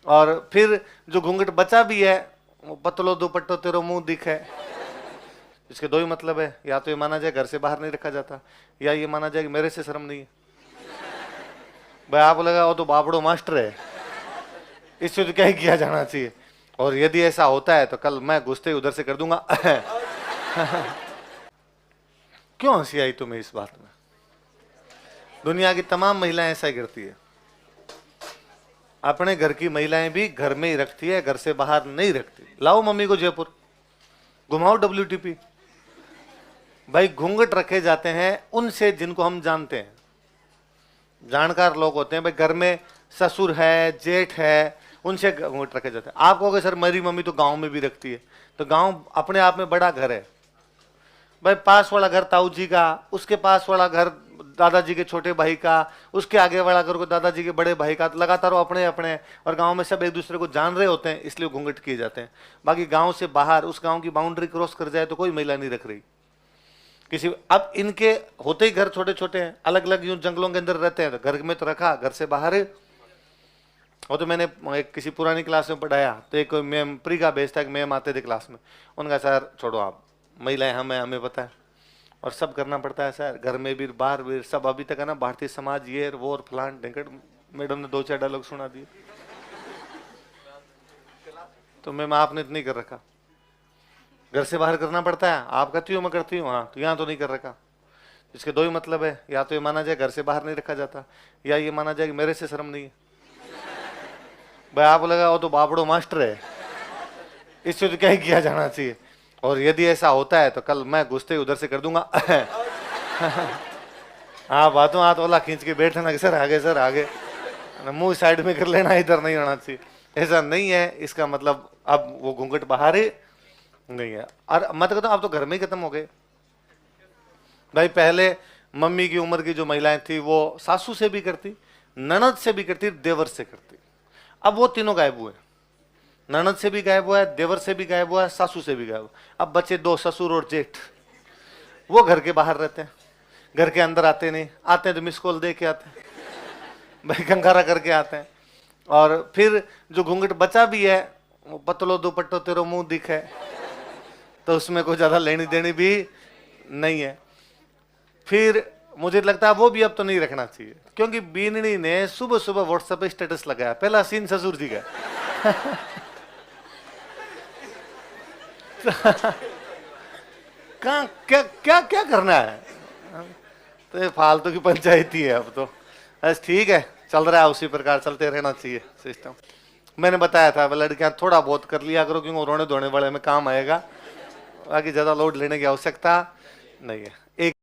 और फिर जो घूंघट बचा भी है, वो पतलो दुपट्टो तेरो मुंह दिखे। इसके दो ही मतलब है, या तो ये माना जाए घर से बाहर नहीं रखा जाता, या ये माना जाए कि मेरे से शर्म नहीं है। भाई आप लगा वो तो बापड़ो मास्टर है, इससे तो क्या ही किया जाना चाहिए। और यदि ऐसा होता है तो कल मैं घुसते उधर से कर दूंगा। क्यों हंसी आई तुम्हें इस बात में? दुनिया की तमाम महिलाएं ऐसा ही करती है। अपने घर की महिलाएं भी घर में ही रखती है, घर से बाहर नहीं रखती। लाओ मम्मी को जयपुर, घुमाओ WTP। भाई घूंघट रखे जाते हैं उनसे जिनको हम जानते हैं, जानकार लोग होते हैं। भाई घर में ससुर है, जेठ है, उनसे घूंघट रखे जाते हैं। आप कहोगे सर मेरी मम्मी तो गांव में भी रखती है, तो गांव अपने आप में बड़ा घर है। भाई पास वाला घर ताऊ जी का, उसके पास वाला घर दादाजी के छोटे भाई का, उसके आगे वाला घर को दादाजी के बड़े भाई का, तो लगातार वो अपने अपने। और गांव में सब एक दूसरे को जान रहे होते हैं, इसलिए घूंघट किए जाते हैं। बाकी गांव से बाहर उस गांव की बाउंड्री क्रॉस कर जाए तो कोई महिला नहीं रख रही किसी। अब इनके होते ही घर छोटे छोटे हैं, अलग अलग यूं जंगलों के अंदर रहते हैं, तो घर में तो रखा, घर से बाहर है। वो तो मैंने एक किसी पुरानी क्लास में पढ़ाया, तो एक मैम प्री का बेस था, एक मैम आते थे क्लास में। उनका सर छोड़ो आप, महिलाएं हमें हमें पता है, और सब करना पड़ता है सर, घर में भी बाहर भी सब। अभी तक है ना भारतीय समाज ये वो और फलान ढेंकड़। मैडम ने 2-4 डायलॉग सुना दिए। तो मैम आपने इतनी कर रखा, घर से बाहर करना पड़ता है। आप कहती हो मैं करती हूँ, हाँ, तो यहाँ तो नहीं कर रखा। इसके दो ही मतलब है, या तो ये माना जाए घर से बाहर नहीं रखा जाता, या ये माना जाए कि मेरे से शर्म नहीं है। भाई आप लगा वो तो बापड़ो मास्टर है, इससे तो क्या ही किया जाना चाहिए। और यदि ऐसा होता है तो कल मैं घुसते उधर से कर दूंगा। हाँ बातों हाथ वाला खींच के बैठना कि सर आगे, सर आगे, मुंह साइड में कर लेना, इधर नहीं होना चाहिए। ऐसा नहीं है, इसका मतलब अब वो घूंघट बाहर ही नहीं है। और मत कहता अब तो घर में ही खत्म हो गए। भाई पहले मम्मी की उम्र की जो महिलाएं थी वो सासू से भी करती, ननद से भी करती, देवर से करती। अब वो तीनों गायब हुए, ननद से भी गायब हुआ है, देवर से भी गायब हुआ है, सासू से भी गायब हुआ। अब बचे 2, ससुर और जेठ। वो घर के बाहर रहते हैं, घर के अंदर आते नहीं, आते हैं तो मिस कॉल दे के आते हैं, भाई कंगारा करके आते हैं। और फिर जो घूंघट बचा भी है, वो पतलो दुपट्टो तेरो मुंह दिखे, तो उसमें कोई ज्यादा लेनी देनी भी नहीं है। फिर मुझे लगता है वो भी अब तो नहीं रखना चाहिए, क्योंकि बीननी ने सुबह सुबह व्हाट्सएप पे स्टेटस लगाया, पहला सीन ससुर जी का। कहाँ क्या क्या क्या करना है? तो ये फालतू की पंचायती है अब तो। बस ठीक है, चल रहा है उसी प्रकार, चलते रहना चाहिए सिस्टम। मैंने बताया था लड़कियां थोड़ा बहुत कर लिया करो, क्योंकि रोने धोने वाले में काम आएगा, बाकी ज्यादा लोड लेने की आवश्यकता नहीं है। एक